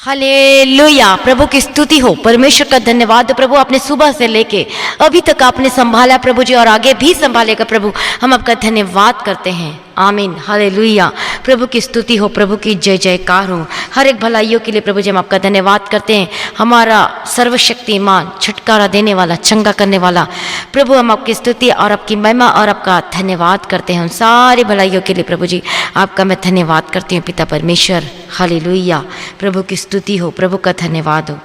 Hallelujah. प्रभु की स्तुति हो, परमेश्वर का धन्यवाद। प्रभु आपने सुबह से लेके अभी तक आपने संभाला प्रभु जी, और आगे भी संभालेगा प्रभु। हम आपका धन्यवाद करते हैं। आमीन, हालेलुया। प्रभु की स्तुति हो, प्रभु की जय जयकार हो। हर एक भलाइयों के लिए प्रभु जी हम आपका धन्यवाद करते हैं। हमारा सर्वशक्तिमान, छुटकारा देने वाला, चंगा करने वाला प्रभु, हम आपकी स्तुति और आपकी महिमा और आपका धन्यवाद करते हैं। उन सारी भलाइयों के लिए प्रभु जी आपका मैं धन्यवाद करती हूँ पिता परमेश्वर। हालेलुया। प्रभु की स्तुति हो, प्रभु का धन्यवाद हो।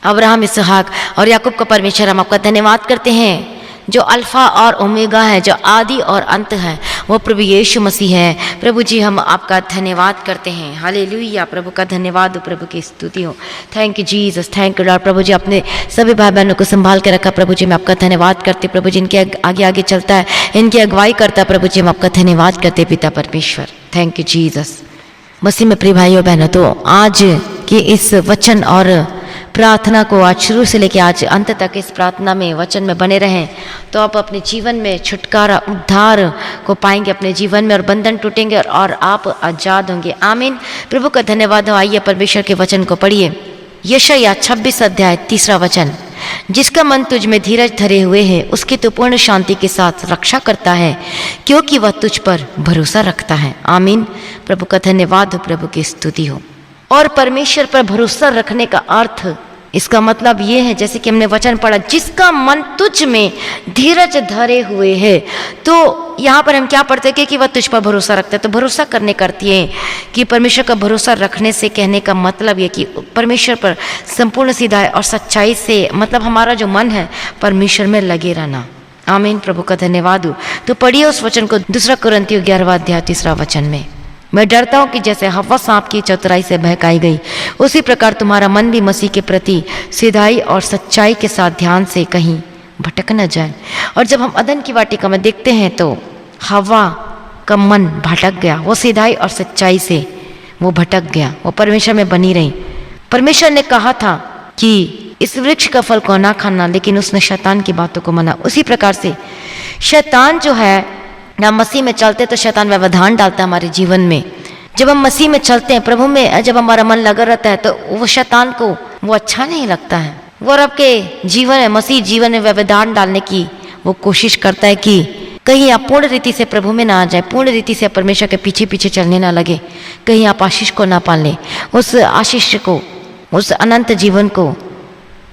अब्राहम, इसहाक और याकूब का परमेश्वर, हम आपका धन्यवाद करते हैं जो अल्फा और ओमेगा है, जो आदि और अंत है, वो प्रभु यीशु मसीह है। प्रभु जी हम आपका धन्यवाद करते हैं। हालेलुया। प्रभु का धन्यवाद हो, प्रभु की स्तुति हो। Thank you Jesus, thank you Lord. प्रभु जी अपने सभी भाई बहनों को संभाल के रखा प्रभु जी, मैं आपका धन्यवाद करती। प्रभु जी इनके आगे आगे चलता है, इनकी अगुवाई करता है प्रभु जी, हम आपका धन्यवाद करते पिता परमेश्वर। Thank you Jesus. मसीह में प्रिय भाइयों बहनों, तो आज की इस वचन और प्रार्थना को आज शुरू से लेकर आज अंत तक इस प्रार्थना में, वचन में बने रहें, तो आप अपने जीवन में छुटकारा, उद्धार को पाएंगे अपने जीवन में, और बंधन टूटेंगे और आप आजाद होंगे। आमीन। प्रभु का धन्यवाद हो। आइए परमेश्वर के वचन को पढ़िए। यशायाह 26 अध्याय 3 वचन। जिसका मन तुझ में धीरज धरे हुए है, उसकी तो पूर्ण शांति के साथ रक्षा करता है, क्योंकि वह तुझ पर भरोसा रखता है। आमीन। प्रभु का धन्यवाद हो, प्रभु की स्तुति हो। और परमेश्वर पर भरोसा रखने का अर्थ, इसका मतलब ये है, जैसे कि हमने वचन पढ़ा, जिसका मन तुझ में धीरज धरे हुए है। तो यहाँ पर हम क्या पढ़ते हैं कि वह तुझ पर भरोसा रखता है। तो भरोसा करने करती है कि परमेश्वर का भरोसा रखने से कहने का मतलब ये कि परमेश्वर पर संपूर्ण सीधा और सच्चाई से, मतलब हमारा जो मन है परमेश्वर में लगे रहना। आमीन। प्रभु का धन्यवाद हो। तो पढ़िए उस वचन को, 2 कुरिन्थियों 11 अध्याय 3 वचन में। मैं डरता हूँ कि जैसे हव्वा सांप की चतुराई से बहकाई गई, उसी प्रकार तुम्हारा मन भी मसीह के प्रति सीधाई और सच्चाई के साथ ध्यान से कहीं भटक न जाए। और जब हम अदन की वाटिका में देखते हैं तो हव्वा का मन भटक गया, वो सीधाई और सच्चाई से वो भटक गया, वो परमेश्वर में बनी रही। परमेश्वर ने कहा था कि इस वृक्ष का फल को ना खाना, लेकिन उसने शैतान की बातों को मना। उसी प्रकार से शैतान जो है ना, मसीह में चलते तो शैतान व्यवधान डालता है हमारे जीवन में। जब हम मसीह में चलते हैं, प्रभु में जब हमारा मन लगा रहता है, तो वो शैतान को वो अच्छा नहीं लगता है। वो आपके जीवन में, मसीह जीवन में व्यवधान डालने की वो कोशिश करता है कि कहीं आप पूर्ण रीति से प्रभु में ना आ जाए, पूर्ण रीति से परमेश्वर के पीछे पीछे चलने ना लगे, कहीं आप आशीष को ना पाल लें, उस आशीष को, उस अनंत जीवन को,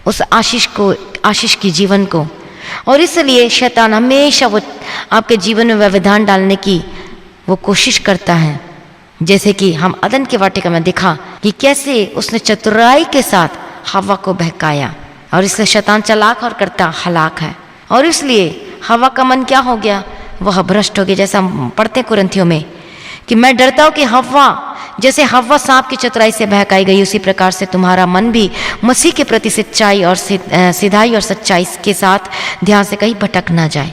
उस आशीष को, आशीष की जीवन को। और इसलिए शैतान हमेशा वो आपके जीवन में व्यवधान डालने की वो कोशिश करता है। जैसे कि हम अदन के वाटिका में देखा कि कैसे उसने चतुराई के साथ हव्वा को बहकाया, और इसलिए शैतान चालाक और करता हलाक है। और इसलिए हव्वा का मन क्या हो गया, वह भ्रष्ट हो गया। जैसा हम पढ़ते कुरिन्थियों में कि मैं डरता हूँ कि हव्वा, जैसे हव्वा सांप की चतुराई से बहकाई गई, उसी प्रकार से तुम्हारा मन भी मसीह के प्रति सच्चाई और सीधाई और सच्चाई के साथ ध्यान से कहीं भटक ना जाए।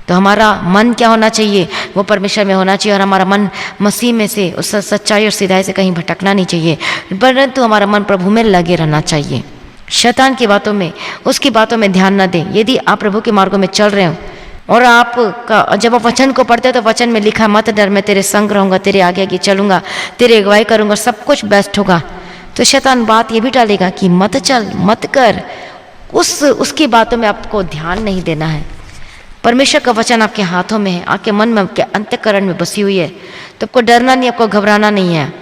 तो हमारा मन क्या होना चाहिए, वो परमेश्वर में होना चाहिए, और हमारा मन मसीह में से, उस सच्चाई और सीधाई से कहीं भटकना नहीं चाहिए, परंतु हमारा मन प्रभु में लगे रहना चाहिए। शैतान की बातों में, उसकी बातों में ध्यान न दें। यदि आप प्रभु के मार्गों में चल रहे हो और आपका, जब आप वचन को पढ़ते हो तो वचन में लिखा, मत डर, मैं तेरे संग रहूंगा, तेरे आगे आगे चलूंगा, तेरी अगुवाई करूंगा, सब कुछ बेस्ट होगा। तो शैतान बात ये भी डालेगा कि मत चल, मत कर, उसकी बातों में आपको ध्यान नहीं देना है। परमेश्वर का वचन आपके हाथों में है, आपके मन में, आपके अंतःकरण में बसी हुई है, तो आपको डरना नहीं, आपको घबराना नहीं है।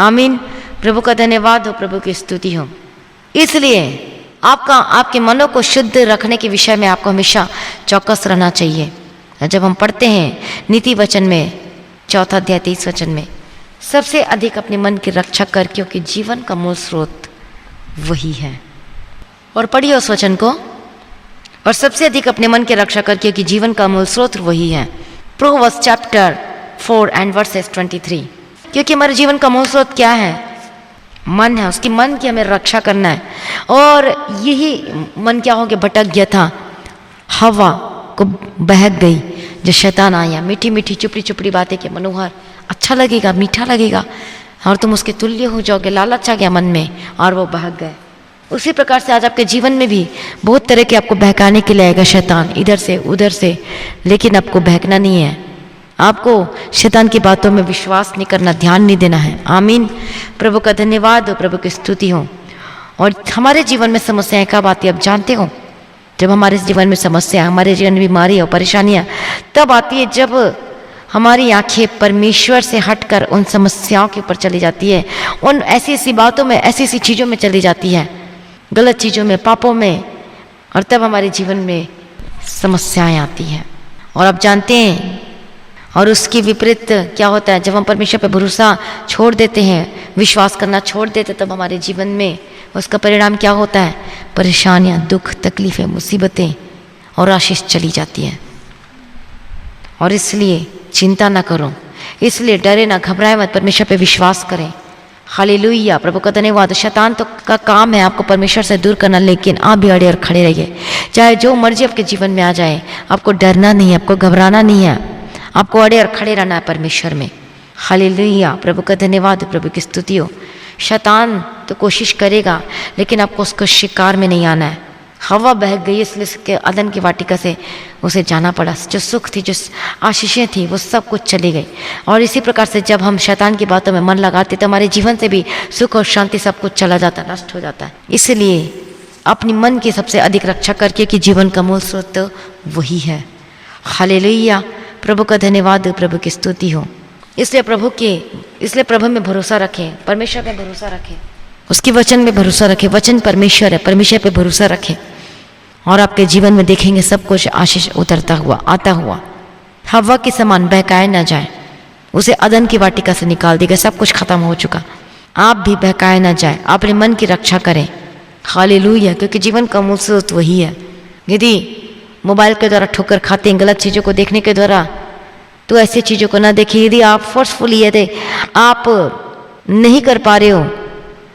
आमीन। प्रभु का धन्यवाद हो, प्रभु की स्तुति हो। इसलिए आपके मनों को शुद्ध रखने के विषय में आपको हमेशा चौकस रहना चाहिए। जब हम पढ़ते हैं नीति वचन में 4 अध्याय 23 वचन में, सबसे अधिक अपने मन की रक्षा कर, क्योंकि जीवन का मूल स्रोत वही है। और पढ़िए उस वचन को, और सबसे अधिक अपने मन की रक्षा कर, क्योंकि जीवन का मूल स्रोत वही है। Proverbs chapter 4 and versus 23। क्योंकि हमारे जीवन का मूल स्रोत क्या है, मन है। उसकी मन की हमें रक्षा करना है। और यही मन क्या हो गया, भटक गया था, हवा को बहक गई। जो शैतान आया, मीठी मीठी चुपड़ी चुपड़ी बातें के, मनोहर, अच्छा लगेगा, मीठा लगेगा, और तुम उसके तुल्य हो जाओगे, लालच आ गया मन में, और वो बहक गए। उसी प्रकार से आज आपके जीवन में भी बहुत तरह के आपको बहकाने के लिए आएगा शैतान, इधर से उधर से, लेकिन आपको बहकना नहीं है। आपको शैतान की बातों में विश्वास नहीं करना, ध्यान नहीं देना है। आमीन। प्रभु का धन्यवाद हो, प्रभु की स्तुति हो। और हमारे जीवन में समस्याएं कब आती है आप जानते हो? जब हमारे जीवन में समस्या, हमारे जीवन में बीमारी और परेशानियां तब आती है जब हमारी आंखें परमेश्वर से हटकर उन समस्याओं के ऊपर चली जाती है, उन ऐसी ऐसी बातों में, ऐसी ऐसी चीज़ों में चली जाती है, गलत चीज़ों में, पापों में, और तब हमारे जीवन में समस्याएं आती हैं। और आप जानते हैं, और उसकी विपरीत क्या होता है? जब हम परमेश्वर पर भरोसा छोड़ देते हैं, विश्वास करना छोड़ देते, तब हमारे जीवन में उसका परिणाम क्या होता है? परेशानियां, दुख, तकलीफें, मुसीबतें और आशीष चली जाती है। और इसलिए चिंता ना करो, इसलिए डरे ना, घबराए मत, परमेश्वर पे विश्वास करें। हालेलुया, प्रभु का धन्यवाद। शैतान तो का काम है आपको परमेश्वर से दूर करना, लेकिन आप भी अड़े और खड़े रहिए। चाहे जो मर्जी आपके जीवन में आ जाए, आपको डरना नहीं है, आपको घबराना नहीं है, आपको अड़े और खड़े रहना है परमेश्वर में। हालेलुया, प्रभु का धन्यवाद, प्रभु की स्तुति हो। शैतान तो कोशिश करेगा, लेकिन आपको उसको शिकार में नहीं आना है। हवा बह गई, इसलिए उसके अदन की वाटिका से उसे जाना पड़ा। जो सुख थी, जो आशीषें थी, वो सब कुछ चली गई। और इसी प्रकार से जब हम शैतान की बातों में मन लगाते तो हमारे जीवन से भी सुख और शांति सब कुछ चला जाता, नष्ट हो जाता है। इसलिए अपनी मन की सबसे अधिक रक्षा करके कि जीवन का मूल स्रोत वही है। हालेलुया, प्रभु का धन्यवाद, प्रभु की स्तुति हो। इसलिए प्रभु में भरोसा रखें, परमेश्वर में भरोसा रखें, उसके वचन में भरोसा रखें। वचन परमेश्वर है, परमेश्वर पे भरोसा रखें और आपके जीवन में देखेंगे सब कुछ आशीष उतरता हुआ, आता हुआ। हवा के समान बहकाए ना जाए, उसे अदन की वाटिका से निकाल देगा, सब कुछ खत्म हो चुका। आप भी बहकाए ना जाए, अपने मन की रक्षा करें। हालेलुया, क्योंकि जीवन का मूल स्रोत वही है। यदि मोबाइल के द्वारा ठोकर खाते हैं, गलत चीज़ों को देखने के द्वारा, तो ऐसी चीज़ों को ना देखिए। यदि आप फोर्सफुली यदि आप नहीं कर पा रहे हो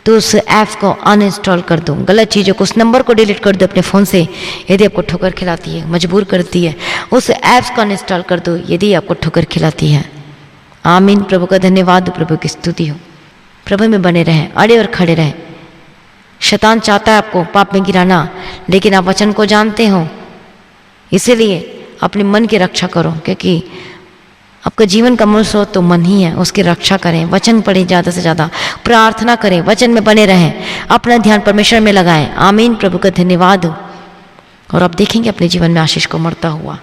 तो उस ऐप को अनइंस्टॉल कर दो, गलत चीज़ों को, उस नंबर को डिलीट कर दो अपने फ़ोन से। यदि आपको ठोकर खिलाती है, मजबूर करती है, उस ऐप्स को अनइंस्टॉल कर दो यदि आपको ठोकर खिलाती है। आमीन, प्रभु का धन्यवाद, प्रभु की स्तुति हो। प्रभु में बने रहें, अड़े और खड़े रहें। शैतान चाहता है आपको पाप में गिराना, लेकिन आप वचन को जानते हो, इसीलिए अपने मन की रक्षा करो, क्योंकि आपका जीवन का मूल स्रोत तो मन ही है। उसकी रक्षा करें, वचन पढ़ें, ज़्यादा से ज़्यादा प्रार्थना करें, वचन में बने रहें, अपना ध्यान परमेश्वर में लगाएं। आमीन, प्रभु का धन्यवाद हो। और आप देखेंगे अपने जीवन में आशीष को मरता हुआ।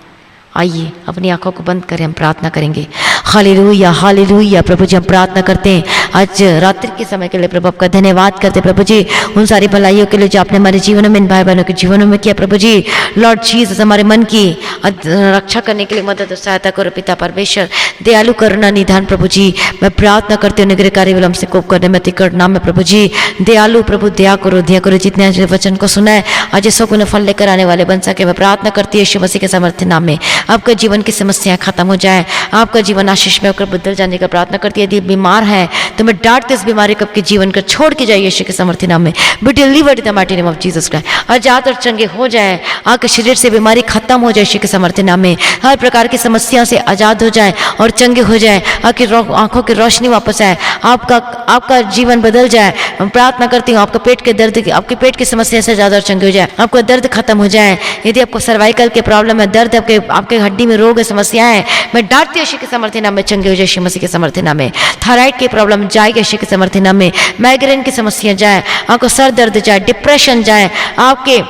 आइए अपनी आंखों को बंद करें, हम प्रार्थना करेंगे। Hallelujah, hallelujah. प्रभु जी हम प्रार्थना करते हैं आज रात्रि के समय के लिए, प्रभु आपका धन्यवाद करते हैं प्रभु जी उन सारी भलाइयों के लिए जो आपने हमारे जीवन में, इन भाई बहनों के जीवनों में किया। प्रभु जी लॉर्ड जीसस हमारे मन की रक्षा करने के लिए मदद और सहायता करो पिता परमेश्वर, दयालु करुणा निधान। प्रभु जी मैं प्रार्थना करते हो निग्रह कार्य विलम्ब से कोप करने में तिकड़ नाम में प्रभु जी दयालु प्रभु दया करो, दया करो। जितने आज वचन को सुना है आज सौ गुना फल लेकर आने वाले बन सके, मैं प्रार्थना करती है यीशु मसीह के समर्थ नाम में। आपका जीवन की समस्याएं खत्म हो जाए, आपका जीवन आशीष में होकर बदल जाने का प्रार्थना करती है। यदि बीमार है तो मैं डांटती इस बीमारी को आपके जीवन का छोड़ के जाए यीशु के समर्थी नाम में। Be delivered in the mighty name of Jesus Christ. आजाद और चंगे हो जाए, आपके शरीर से बीमारी खत्म हो जाए यीशु के समर्थी नाम में। हर प्रकार की समस्या से आजाद हो जाए और चंगे हो जाए, आपकी आंखों की रोशनी वापस आए, आपका जीवन बदल जाए। मैं प्रार्थना करती हूँ आपका पेट के दर्द, आपके पेट की समस्या से आजाद और चंगे हो जाए, आपका दर्द खत्म हो जाए। यदि आपको सर्वाइकल के प्रॉब्लम है, दर्द, आपके हड्डी में रोग है, समस्या है, मैं डांटती हूँ यीशु के समर्थी नाम में चंगे हो जाए यीशु मसीह के समर्थी नाम में। थायराइड की प्रॉब्लम जाए यीशु के समर्थी नाम में। माइग्रेन की समस्या जाए, आपको सर दर्द जाए, डिप्रेशन जाए, आपके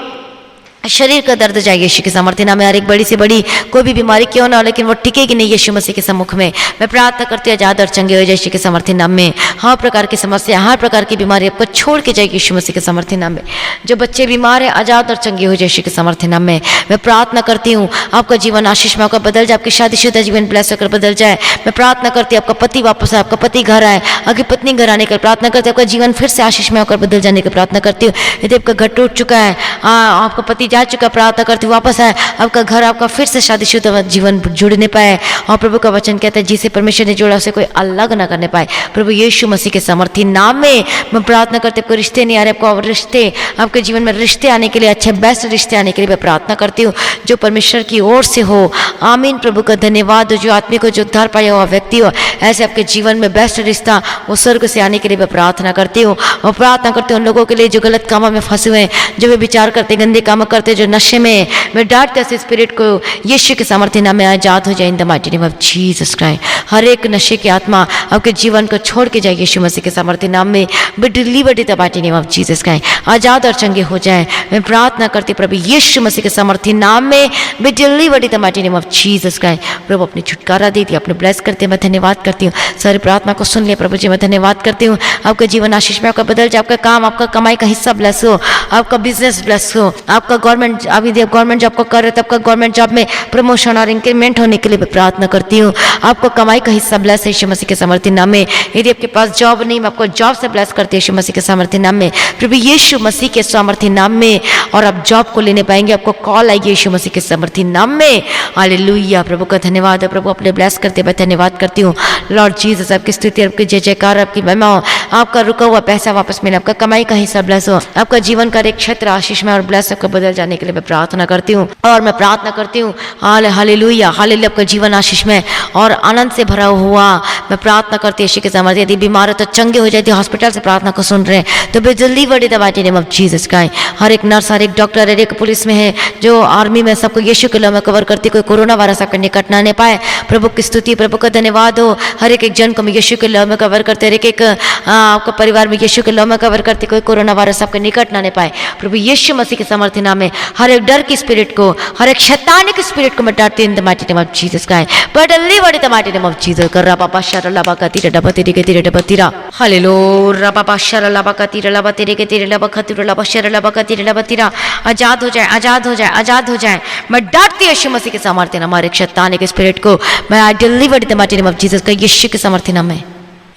शरीर का दर्द जाए यीशु के सामर्थ्य नाम में। हर एक बड़ी से बड़ी कोई भी बीमारी क्यों ना हो, लेकिन वो टिकेगी नहीं यीशु मसीह के सम्मुख में। मैं प्रार्थना करती हूँ आजाद और चंगे हो यीशु के सामर्थ्य नाम में। हर प्रकार की समस्या, हर प्रकार की बीमारी आपको छोड़ के जाएगी यीशु मसीह के सामर्थ्य नाम में। जो बच्चे बीमार हैं आजाद और चंगे हो यीशु के सामर्थ्य नाम में। मैं प्रार्थना करती हूँ आपका जीवन आशीष में होकर बदल जाए, आपकी शादीशुदा जीवन ब्लेस होकर बदल जाए। मैं प्रार्थना करती हूँ आपका पति वापस आए, आपका पति घर आए, आपकी पत्नी घर आने का प्रार्थना करती हूँ, आपका जीवन फिर से आशीष में होकर बदल जाने की प्रार्थना करती हूँ। यदि आपका घर टूट चुका है, आपका पति जा चुका, प्रार्थना वापस आए, आपका घर आपका फिर से शादीशुदा जीवन जुड़ने पाए। और प्रभु का वचन कहता है जिसे परमेश्वर ने जोड़ा उसे कोई अलग ना करने पाए। प्रभु यीशु मसीह के समर्थी नाम में मैं प्रार्थना करती हूँ। आपको रिश्ते नहीं आ रहे, आपको रिश्ते, आपके जीवन में रिश्ते आने के लिए, अच्छे बेस्ट रिश्ते आने के लिए मैं प्रार्थना करती हूँ जो परमेश्वर की ओर से हो। आमीन, प्रभु का धन्यवाद। जो आदमी को जो उद्धार पाया हुआ व्यक्ति हो, ऐसे आपके जीवन में बेस्ट रिश्ता वो स्वर्ग से आने के लिए मैं प्रार्थना करती हूँ। और प्रार्थना करती हूँ उन लोगों के लिए जो गलत कामों में फंसे हुए हैं, जो वे विचार करते, गंदे काम करते, करते जो नशे में मैं डांटते उस स्पिरिट को यीशु के सामर्थ्य नाम में आजाद हो जाए in the mighty name of Jesus Christ. हर एक नशे की आत्मा आपके जीवन को छोड़ के जाए यीशु मसीह के सामर्थ्य नाम में। Be delivered in the mighty name of Jesus Christ. आजाद और चंगे हो जाए मैं प्रार्थना करती प्रभु यीशु मसीह के सामर्थ्य नाम में। Be delivered in the mighty name of Jesus Christ. प्रभु अपनी छुटकारा दे दी, अपने ब्लेस करते मैं धन्यवाद करती हूँ। सारी प्रार्थना को सुन लिया प्रभु जी, मैं धन्यवाद करती हूँ। आपका जीवन आशीष में आपका बदल जाए, आपका काम आपका कमाई का हिस्सा ब्लेस हो, आपका बिजनेस ब्लेस हो, आपका गवर्नमेंट अभी गवर्नमेंट जॉब को कर रहे तो आपका गवर्नमेंट जॉब में प्रमोशन और इंक्रीमेंट होने के लिए मैं प्रार्थना करती हूँ। आपको कमाई का हिस्सा ब्लेस है यीशु मसीह के सामर्थ्य नाम में। यदि आपके पास जॉब नहीं, मैं आपको जॉब से ब्लेस करती हूँ यीशु मसीह के सामर्थ्य नाम में, प्रभु यीशु मसीह के सामर्थ्य नाम में। और आप जॉब को लेने पाएंगे, आपको कॉल आएगी यीशु मसीह के सामर्थ्य नाम में। हालेलुया। प्रभु का धन्यवाद है। प्रभु अपने ब्लेस करते मैं धन्यवाद करती हूँ। लॉर्ड जीसस आपकी स्तुति, आपकी जय जयकार, आपकी महिमा हो। आपका रुका हुआ पैसा वापस मिले, आपका कमाई का हिस्सा ब्लेस हो, आपका जीवन का एक क्षेत्र आशीष में और ब्लेस आपका बदल जाने के लिए मैं प्रार्थना करती हूँ। और मैं प्रार्थना करती हूँ हालेलुया हालेलुया, आपका जीवन आशीष में और आनंद से भरा हुआ मैं प्रार्थना करती हूँ यीशु के सामर्थ्य। यदि बीमार है तो चंगे हो जाए, हॉस्पिटल से प्रार्थना को सुन रहे हैं तो be delivered in the mighty name of Jesus Christ. हर एक नर्स, हर एक डॉक्टर, हर एक पुलिस में है, जो आर्मी में, सबको यीशु के नाम में कवर करती, कोई कोरोना वायरस आपका निकट ना आने पाए। प्रभु की स्तुति, प्रभु का धन्यवाद हो। हर एक जन को मैं यीशु के नाम में कवर करते, हर एक आपका परिवार में यीशु के नाम में कवर करते, कोई कोरोना वायरस आपके निकट ना आने पाए। प्रभु यीशु मसीह के सामर्थ्य नाम में हर एक डर की स्पिरिट को, हर एक शैतानी की स्पिरिट को मैं डांटती हूं इन the mighty name of Jesus Christ. But delivered in the mighty name of Jesus. कर रहा पापा शर लबा का तीर डबा तेरे के तीर डबा तीरा। हालेलुया। पापा शर लबा का तीर लबा तेरे के तीर लबा खतुर लबा शर लबा का तीर लबा तीरा। आजाद हो जाए, आजाद हो जाए, आजाद हो जाए। मैं डांटती हूं यीशु मसीह के सामर्थ्य नाम, हर एक शैतानी के स्पिरिट को मैं आई delivered in the mighty name of Jesus का, यीशु के सामर्थ्य नाम है,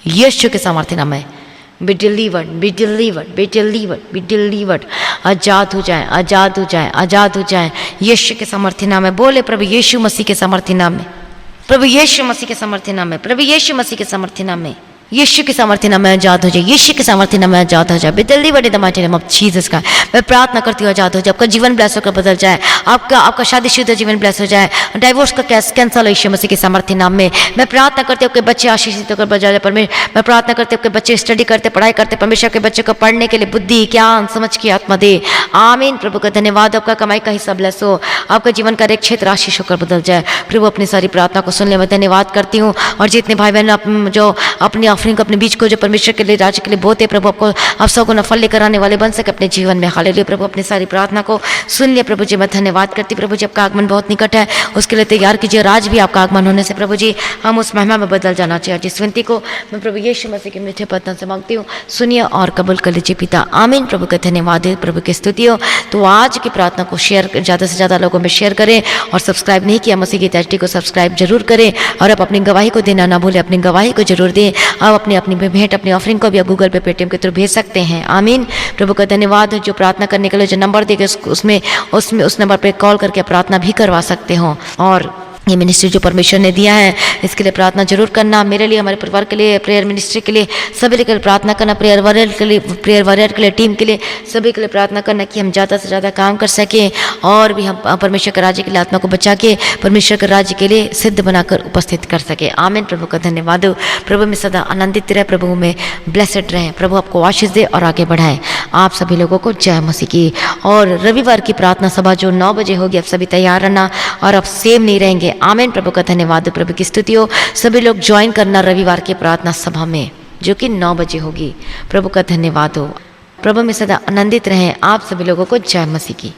यीशु के सामर्थ्य नाम है। Be delivered, be delivered, be delivered, be delivered. आजाद हो जाए, आजाद हो जाए, आजाद हो जाए यीशु के सामर्थ्य नाम है। बोले प्रभु यीशु मसीह के सामर्थ्य नाम में, प्रभु यीशु मसीह के सामर्थ्य नाम है, प्रभु यीशु मसीह के सामर्थ्य नाम में, यीशु के सामर्थ्य नाम में आजाद हो जाए, यीशु के सामर्थ्य नाम में आजाद हो जाए। B delivered in the mighty name of Jesus का। मैं प्रार्थना करती हूँ आजाद हो जाए, आपका जीवन ब्लेस होकर बदल जाए, आपका शादीशुदा जीवन ब्लेस हो जाए, डाइवोर्स का केस कैंसल हो यीशु मसीह के सामर्थ्य नाम में। मैं प्रार्थना करती हूँ आपके बच्चे आशीषित होकर बदल जाए परमेश्वर। मैं प्रार्थना करती हूँ आपके बच्चे स्टडी करते, पढ़ाई करते, परमेश्वर के बच्चे को पढ़ने के लिए बुद्धि, ज्ञान, समझ की आत्मा दे। आमीन। प्रभु का धन्यवाद। आपका कमाई का हिस्सा ब्लेस हो, आपका जीवन का एक क्षेत्र आशीष होकर बदल जाए। प्रभु अपनी सारी प्रार्थना को सुन ले, मैं धन्यवाद करती हूँ। और जितने भाई बहन जो अपनी ऑफरिंग को, अपने बीच को जो परमेश्वर के लिए, राज्य के लिए बोते, प्रभु आपको आप सबको नफल लेकर आने वाले बन सके अपने जीवन में। हालेलुया। प्रभु अपनी सारी प्रार्थना को सुन लिया प्रभु जी, मैं धन्यवाद करती। प्रभु जी आपका आगमन बहुत निकट है, उसके लिए तैयार कीजिए। आज भी आपका आगमन होने से प्रभु जी हम उस महिमा में बदल जाना चाहिए। जिस विनती को मैं प्रभु यीशु मसीह के मीठे पतन से मांगती हूँ, सुनिए और कबूल कर लीजिए पिता। आमीन। प्रभु का धन्यवाद है, प्रभु की स्तुति हो। तो आज की प्रार्थना को शेयर, ज़्यादा से ज़्यादा लोगों में शेयर करें। और सब्सक्राइब नहीं किया मसीह गीत HD को सब्सक्राइब जरूर करें। और आप अपनी गवाही को देना ना भूलें, अपनी गवाही को जरूर दें। आप अपनी भेंट, अपनी ऑफरिंग को भी गूगल पे, पेटीएम के थ्रू भेज सकते हैं। आमीन। प्रभु का धन्यवाद। जो प्रार्थना करने के लिए जो नंबर देगा उसमें उस नंबर पे कॉल करके प्रार्थना भी करवा सकते हो। और ये मिनिस्ट्री जो परमेश्वर ने दिया है, इसके लिए प्रार्थना जरूर करना। मेरे लिए, हमारे परिवार के लिए, प्रेयर मिनिस्ट्री के लिए, सभी के लिए प्रार्थना करना। प्रेयर वॉरियर के लिए, टीम के लिए, सभी के लिए प्रार्थना करना कि हम ज़्यादा से ज़्यादा काम कर सकें और भी हम परमेश्वर के राज्य के लिए आत्मा को बचा के परमेश्वर के राज्य के लिए सिद्ध बनाकर उपस्थित कर सके। आमीन। प्रभु का धन्यवाद। प्रभु में सदा आनंदित रहे, प्रभु में ब्लेसड रहे, प्रभु आपको आशीष दे और आगे बढ़ाए। आप सभी लोगों को जय मसीह की। और रविवार की प्रार्थना सभा जो 9 बजे होगी, आप सभी तैयार रहना और आप सेम नहीं रहेंगे। आमीन। प्रभु का धन्यवाद। प्रभु की स्तुति हो। सभी लोग ज्वाइन करना रविवार की प्रार्थना सभा में जो कि 9 बजे होगी। प्रभु का धन्यवाद हो। प्रभु में सदा आनंदित रहें। आप सभी लोगों को जय मसीह की।